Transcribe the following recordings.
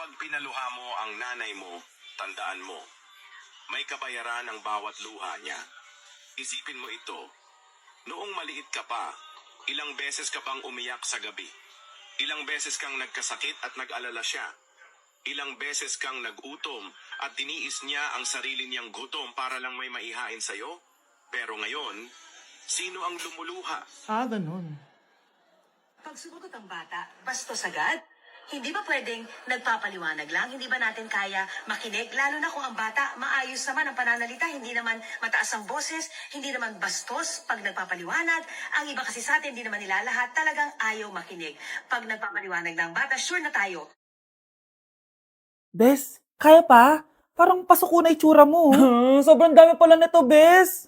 Kapag pinaluha mo ang nanay mo, tandaan mo, may kabayaran ang bawat luha niya. Isipin mo ito, noong maliit ka pa, ilang beses ka bang umiyak sa gabi? Ilang beses kang nagkasakit at nag-alala siya? Ilang beses kang nagutom at tiniis niya ang sarili niyang gutom para lang may maihain sa'yo? Pero ngayon, sino ang lumuluha? Ganun. Pag sumagot ang bata, bastos agad? Hindi ba pwedeng nagpapaliwanag lang? Hindi ba natin kaya makinig? Lalo na kung ang bata, maayos naman ang pananalita, hindi naman mataas ang boses, hindi naman bastos pag nagpapaliwanag. Ang iba kasi sa atin, hindi naman nila lahat talagang ayaw makinig. Pag nagpapaliwanag ng bata, sure na tayo. Bes, kaya pa? Parang pasuko na itsura mo. Sobrang dami pala nito, Bes.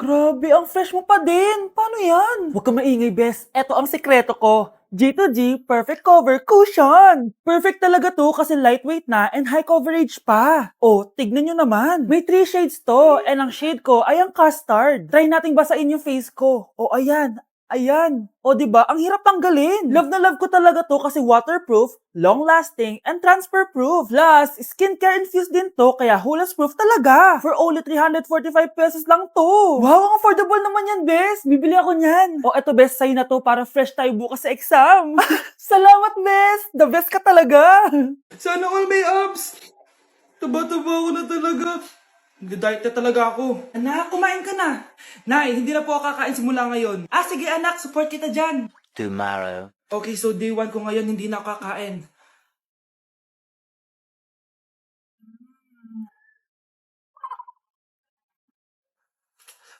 Grabe, ang fresh mo pa din. Paano yan? Huwag ka maingay, Bes. Eto ang sekreto ko. G2G Perfect Cover Cushion. Perfect talaga to kasi lightweight na and high coverage pa. Oh, tignan nyo naman. May 3 shades to and ang shade ko ay ang custard. Try nating basain yung face ko. Oh, ayan. Ayan. O, diba? Ang hirap tanggalin. Love na love ko talaga to kasi waterproof, long-lasting, and transfer-proof. Plus, skincare infused din to kaya hulas-proof talaga. For only 345 pesos lang to. Wow, ang affordable naman yan, Bes. Bibili ako niyan. O, eto, Bes, sa'yo na to para fresh tayo bukas sa exam. Salamat, Bes. The best ka talaga. Sana all may abs! Taba-taba ako na talaga. Nag-diet na talaga ako. Anak, kumain ka na. Nay, hindi na po ako kakain simula ngayon. Sige anak, support kita dyan. Tomorrow. Okay, so day 1 ko ngayon, hindi na ako kakain.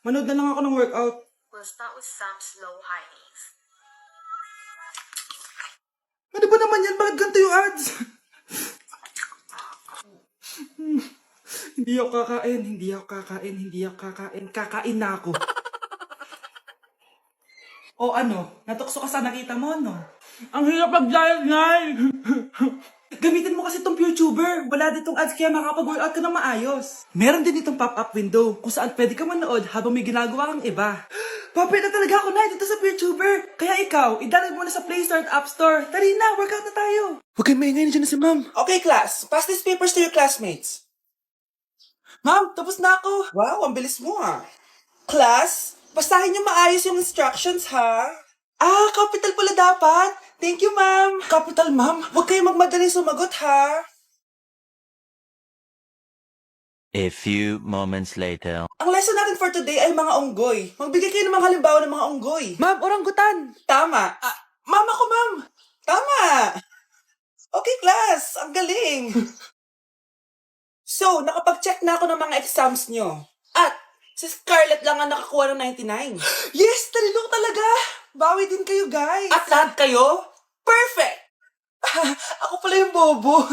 Manood na lang ako ng workout. We'll start with some slow high knees. Ano ba naman yan? Bakit ganito yung ads? Hindi ako kakain, hindi ako kakain, hindi ako kakain. Kakain na ako. O ano? Natukso ka sa nakita mo, no? Ang hirap mag-diet, Nay! Gamitin mo kasi itong YouTuber. Wala ditong ads kaya makapag-workout ka na maayos. Meron din itong pop-up window kung saan pwede ka manood habang may ginagawa kang iba. Papay na talaga ako, Nay, dito sa YouTuber. Kaya ikaw, i-download mo na sa Play Store at App Store. Tari na, workout na tayo. Huwag kayong maingay na dyan na si Ma'am. Okay, class. Pass these papers to your classmates. Ma'am, tapos na ako. Wow, ang bilis mo Class, basahin niyo maayos yung instructions, ha? Capital pala dapat. Thank you, ma'am. Capital, ma'am. Huwag kayong magmadaling sumagot, ha? A few moments later. Ang lesson natin for today ay mga unggoy. Magbigay kayo ng mga halimbawa ng mga unggoy. Ma'am, orangutan. Tama. Ma'am ako, ma'am. Tama. Okay, class. Ang galing. So, nakapag-check na ako ng mga exams nyo. At, si Scarlett lang ang nakakuha ng 99. Yes! Talino talaga! Bawi din kayo, guys. At lahat kayo? Perfect! Ako pala yung bobo.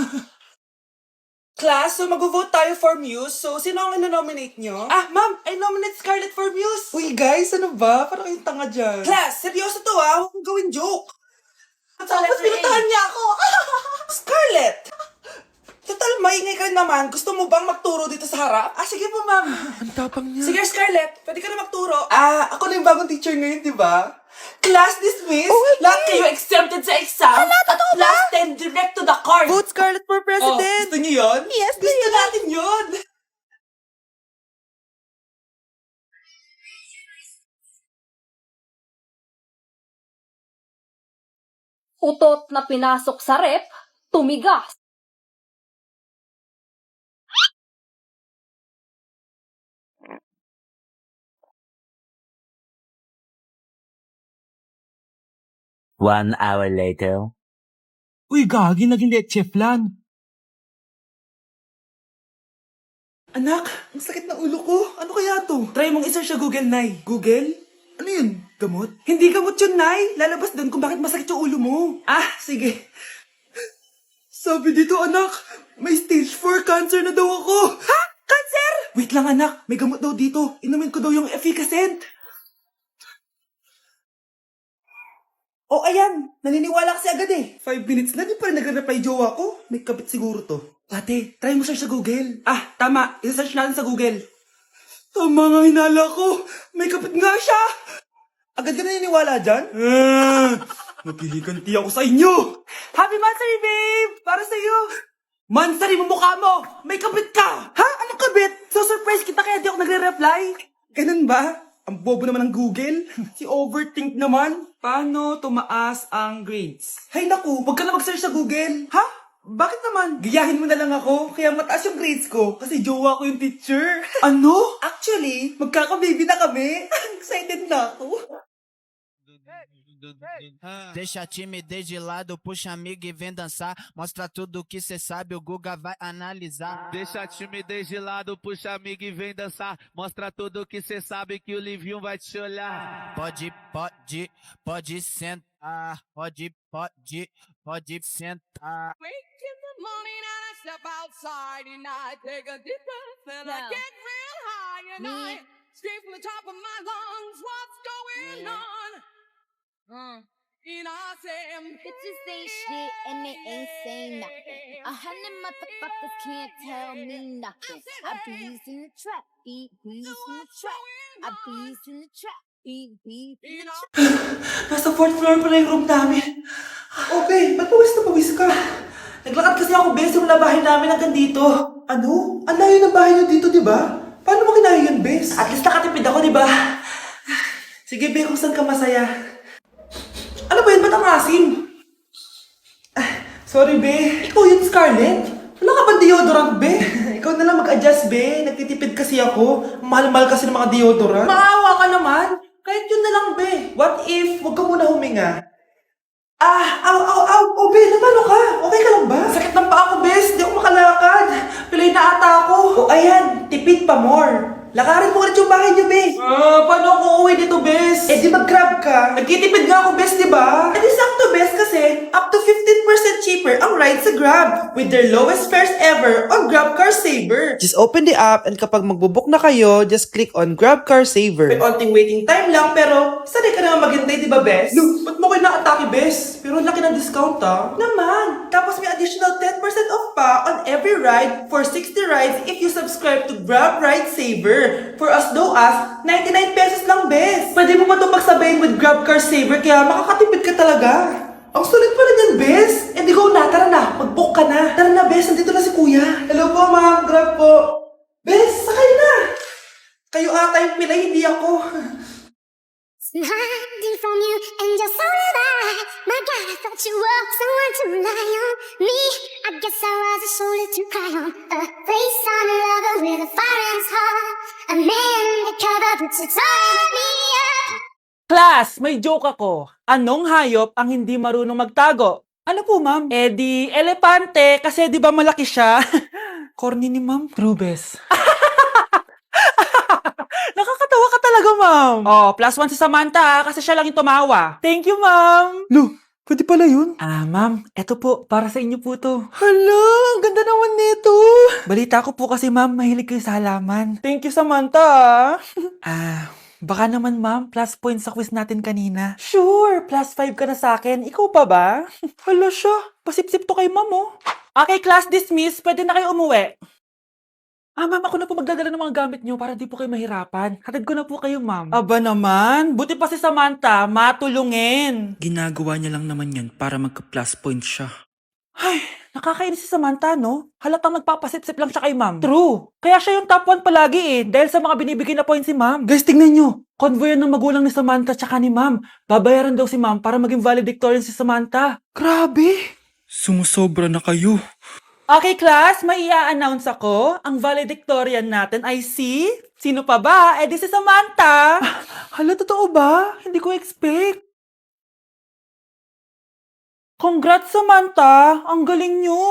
Class, so mag-vote tayo for Muse. So, sino ang ino-nominate nyo? Ma'am, I nominate Scarlett for Muse. Uy, guys, ano ba? Parang yung tanga dyan. Class, seryoso to Huwag mong gawin joke. Tapos pinuntahan niya ako. Scarlett! Total, maingay ka naman. Gusto mo bang magturo dito sa harap? Sige po, ma'am. Ang tapang niya. Sige, Scarlett. Pwede ka na magturo. Ako na yung bagong teacher ngayon, di ba? Class dismissed. Lahat kayo exempted sa exam. At class 10 direct to the card. Vote Scarlett for president. Gusto niyo yun? Yes, gusto natin yun. Utot na pinasok sa rep, tumigas. One hour later. Uy, gagi, naging chef lan. Anak, ang sakit na ulo ko. Ano kaya to? Try mong isearch sa Google, Nay. Google? Ano yun? Gamot? Hindi gamot yun, Nay. Lalabas doon kung bakit masakit yung ulo mo. Sige. Sabi dito, anak, may stage 4 cancer na daw ako. Ha? Cancer? Wait lang, anak. May gamot daw dito. Inumin ko daw yung efficacent. Ayan. Naniniwala kasi agad 5 minutes na, di pa rin nagre-reply jowa ko. May kabit siguro to. Ate, try mo search sa Google. Tama. I-search natin sa Google. Tama nga hinala ko. May kapit nga siya. Agad ka naniniwala dyan? Maghihiganti ako sa inyo! Happy Mansari, babe! Para sa'yo! Mansari, mukha mo! May kabit ka! Ha? Anong kabit? So surprise kita kaya di ako nagre-reply? Ganun ba? Ang bobo naman ng Google. Si overthink naman. Paano tumaas ang grades? Hay naku, wag ka na mag-search sa Google. Ha? Bakit naman? Gayahin mo na lang ako, kaya mataas yung grades ko. Kasi jowa ko yung teacher. Ano? Actually, magkaka-baby na kami. Excited na ako. Deixa a timidez de lado, puxa amigo e vem dançar. Mostra tudo que cê sabe, o Guga vai analisar. Deixa a timidez de lado, puxa amigo e vem dançar. Mostra tudo que cê sabe, que o Livinho vai te olhar. Pode sentar. Pode sentar. Wake in the morning and I step outside and I take a deep breath and I Yeah. get real high and Me. I scream from the top of my lungs, what's going on? And I say, Bitches ain't shit and they ain't saying nothing. 100 motherfuckers can't tell me nothing. I be in the trap, beat in the trap. I be in the trap, beat in the trap. Nasa 4th floor pala yung room namin. Okay, ba't pawis na pawis ka? Naglakad kasi ako, bes, yung bahay namin hanggang dito. Ano? Ang layo ng bahay nyo dito, di ba? Paano mo kinaya yun, bes? At least nakatipid ako, di ba? Sige, be, kung saan ka masaya. Ano ba yun? Ba't ang asim? Sorry, be. Ikaw yun, Scarlett. Wala ka ba deodorant, be? Ikaw na lang mag-adjust, be. Nagtitipid kasi ako. Mahal-mahal kasi ng mga deodorant. Maawa ka naman. Kahit yun na lang, be. What if, wag ka muna huminga? Oh, be, napano ka? Okay ka lang ba? Sakit ng paa ko, bes. Di ako makalakad. Pilay na ata ako. O, ayan. Tipid pa more. Lakarin mo ulit yung bahay niyo, bes. Paano ako uuwi dito, bes? Eh, di mag-grab ka. Nagtitipid nga ako, bes, di ba? Eh, di sakto, bes, kasi up to 15% cheaper ang ride sa Grab with their lowest fares ever on Grab Car Saver. Just open the app and kapag magbubook na kayo, just click on Grab Car Saver. May onting waiting time lang, pero sanay ka naman maghintay, di ba, bes? No, ba't mo kayo nakatake, bes? Pero laki ng discount, ah. Naman. Tapos may additional 10% off pa on every ride for 60 rides if you subscribe to Grab Ride Saver. For as low as 99 pesos lang, bes. Pwede mo ba ito pagsabayin with Grab Car Saver kaya makakatipid ka talaga. Ang sulit pala niyan, bes. Eh di go na, tara na. Mag-book ka na. Tara na, bes. Nandito na si kuya. Hello po, ma'am. Grab po. Bes, sakay na. Kayo ata yung pilay, hindi ako. Hiding from you and just so did I. My God, I thought you were someone to rely on. Me, I guess I was a shoulder to cry on. A face on a lover with a foreign heart. A man that covered but to tie me up. Class, may joke ako. Anong hayop ang hindi marunong magtago? Ano po, ma'am? Eh di, elepante, kasi di ba malaki siya? Corny ni ma'am. Rubes. Nakakatawa ka talaga, ma'am. Oh, +1 si Samantha, kasi siya lang yung tumawa. Thank you, ma'am. Lo, pwede pala yun? Ma'am, eto po, para sa inyo po to. Hala, ang ganda naman nito. Balita ko po kasi, ma'am, mahilig kayo sa halaman. Thank you, Samantha. Baka naman, ma'am, plus points sa quiz natin kanina. Sure, +5 ka na sa akin. Ikaw pa ba? Hala siya, pasip-sip to kay ma'am, oh. Okay, class dismiss. Pwede na kayo umuwi. Ma'am, ako na po magdadala ng mga gamit nyo para di po kayo mahirapan. Hatid ko na po kayo, ma'am. Aba naman, buti pa si Samantha, matulungin. Ginagawa niya lang naman yan para magka-plus point siya. Ay, nakakainis si Samantha, no? Halatang nagpapasip-sip lang siya kay ma'am. True. Kaya siya yung top 1 palagi eh, dahil sa mga binibigay na points si ma'am. Guys, tingnan nyo. Convoy yan ng magulang ni Samantha tsaka ni ma'am. Babayaran daw si ma'am para maging valedictorian si Samantha. Grabe. Sumusobra na kayo. Okay, class, may i-announce ako. Ang valedictorian natin ay si... Sino pa ba? Eh, di si Samantha. Hala, totoo ba? Hindi ko expect. Congrats, Samantha! Ang galing nyo!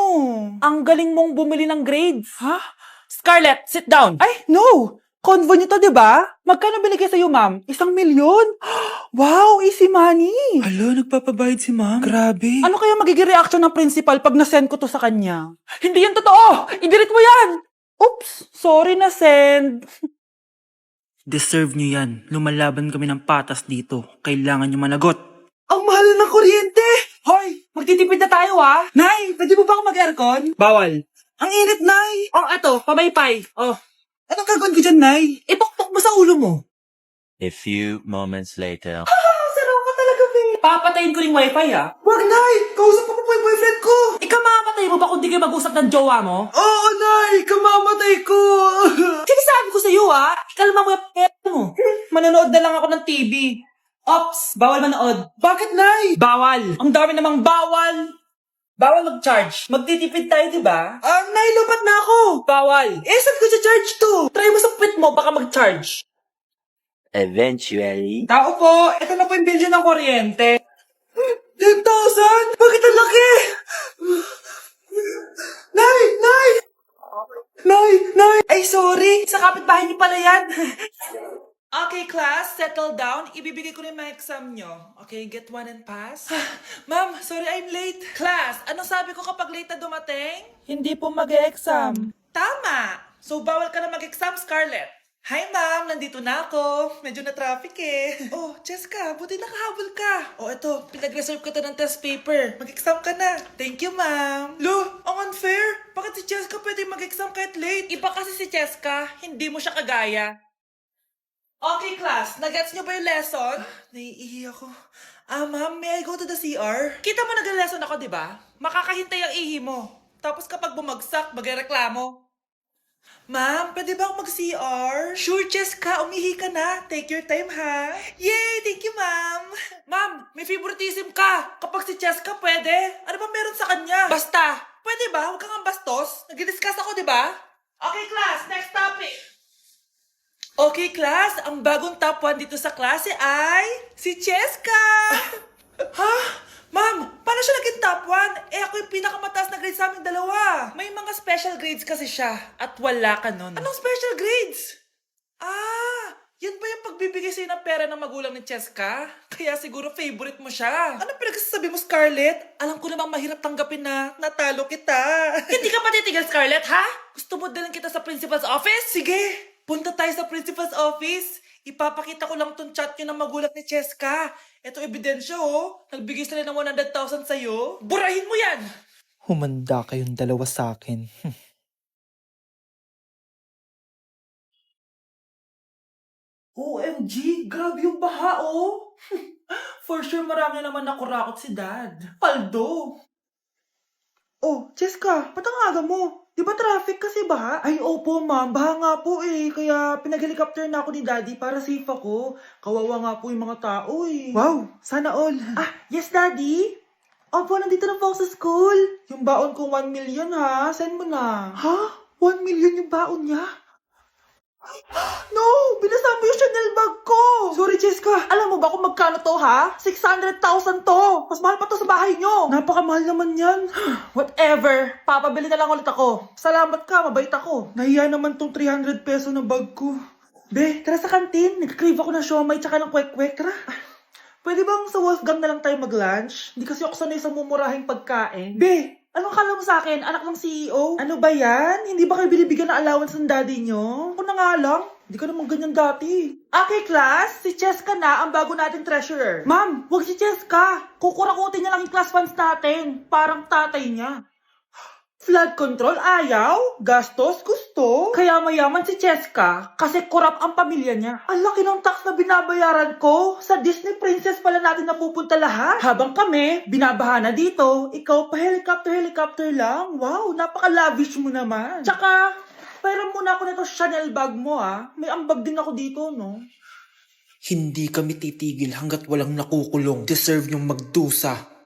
Ang galing mong bumili ng grades. Ha? Scarlett, sit down! Ay, no! Convo nyo to, diba? Magkano binigay sa'yo, ma'am? 1 milyon? Wow, easy money! Hala, nagpapabayad si ma'am. Grabe. Ano kaya magiging reaction ng principal pag nasend ko to sa kanya? Hindi yan totoo! I-delete mo yan! Oops! Sorry na send. Deserve nyo yan. Lumalaban kami ng patas dito. Kailangan nyo managot. Ang mahal ng kuryente! Hoy! Magtitipid na tayo, ah! Nay! Pwede mo ba ako mag-aircon? Bawal. Ang init, Nay! Oh, eto, pamaypay. Oh. Anong gagawin ko dyan, Nay? Ipokpok mo sa ulo mo. A few moments later. Sarap ka talaga, babe. Papatayin ko rin wifi ah. Wag, Nay! Kausap ko po yung boyfriend ko! Ikaw mamamatay mo ba kung di kayo mag-usap ng jowa mo? Oo, Nay! Kamamatay ko! Sinasabi ko sa'yo ah, ikalma mo yung mo. Manonood na lang ako ng TV. Ops, bawal manood. Bakit, Nay? Bawal. Ang dami namang bawal. Bawal mag-charge. Magtitipid tayo, di ba? Nay, lupat na ako! Bawal. Saan ko sa charge to? Try mo sa puwit mo, baka mag-charge. Eventually. Tao po, ito na po yung bill ng kuryente. 10,000? Bakit ang laki? Nay! Nay! Nay! Nay! Ay, sorry! Sa kapitbahay niyo pala yan. Okay, class, settle down. Ibibigay ko na yung mga exam nyo. Okay, get one and pass. Ma'am, sorry I'm late. Class, anong sabi ko kapag late na dumating? Hindi po mag-exam. Tama! So, bawal ka na mag-exam, Scarlett. Hi, ma'am! Nandito na ako. Medyo na-traffic eh. Oh, Jessica, buti nakahabol ka. Oh, eto, pinag-reserve ka ng test paper. Mag-exam ka na. Thank you, ma'am. Lo, ang unfair. Bakit si Jessica pwede mag-exam kahit late? Iba kasi si Jessica, hindi mo siya kagaya. Okay, class. Nagets niyo ba yung lesson? Naiihi ako. Ma'am, may I go to the CR? Kita mo nag-lesson ako, di ba? Makakahintay ang ihi mo. Tapos kapag bumagsak, magreklamo. Ma'am, pwede ba akong mag-CR? Sure, Jessica. Umihi ka na. Take your time, ha? Yay! Thank you, ma'am. Ma'am, may favoritism ka. Kapag si Jessica, pwede. Ano ba meron sa kanya? Basta. Pwede ba? Huwag kang ang bastos. Nag-discuss ako, di ba? Okay, class. Next topic. Okay, class. Ang bagong top 1 dito sa klase ay si Jessica. Ha? Ma'am, paano siya naging top 1? Ako yung pinakamataas na grade sa aming dalawa. May mga special grades kasi siya at wala ka nun. Anong special grades? Yan ba yung pagbibigay sa'yo ng pera ng magulang ni Jessica? Kaya siguro favorite mo siya. Anong pinagsasabi mo, Scarlett? Alam ko namang mahirap tanggapin na natalo kita. Hindi ka pa titigil, Scarlett, ha? Gusto mo dalhin kita sa principal's office? Sige, punta tayo sa principal's office. Ipapakita ko lang tong chat nyo ng magulang ni Jessica. Ito ebidensya, oh. Nagbigay sila ng 100,000 sa'yo. Burahin mo yan! Humanda kayong dalawa sa akin. OMG, grabe yung baha, oh. For sure, marami naman nakurakot si Dad. Paldo. Oh, Jessica, ba't ang aga mo? Di ba traffic kasi baha? Ay, opo, ma'am. Baha nga po eh. Kaya pinag-helicopter na ako ni Daddy para safe ako. Kawawa nga po yung mga tao eh. Wow, sana all. Yes, Daddy? Opo, nandito na po ako sa school. Yung baon ko 1 million ha. Send mo na. Ha? 1 million yung baon niya? No! Binasa mo yung Chanel bag ko! Sorry, Jessica. Alam mo ba kung magkano to ha? 600,000 to! Mas mahal pa to sa bahay nyo! Napakamahal naman yan. Whatever. Papabili na lang ulit ako. Salamat ka, mabait ako. Nahiya naman tong 300 peso na bag ko. Be, tara sa kantin. Nag-crave ako ng siomay tsaka ng kwek-kwek. Tara. Pwede bang sa Wolfgang na lang tayo mag-lunch? Hindi kasi ako sanay sa mumurahing pagkain. Be, anong kala mo sa akin? Anak ng CEO? Ano ba yan? Hindi ba kayo binibigyan ng allowance ng daddy nyo? Ako na nga lang. Hindi ka naman ganyan dati. Okay, class. Si Cheska na ang bago nating treasurer. Ma'am, wag si Cheska. Kukurakutin niya lang yung class funds natin. Parang tatay niya. Flood control, ayaw. Gastos, gusto. Kaya mayaman si Cheska kasi korap ang pamilya niya. Ang laki ng tax na binabayaran ko. Sa Disney Princess pala natin napupunta lahat. Habang kami, binabaha na dito. Ikaw pa helicopter lang. Wow, napaka-lavish mo naman. Tsaka, pera muna ako nito Chanel bag mo May ambag din ako dito, no? Hindi kami titigil hanggat walang nakukulong. Deserve niyong magdusa.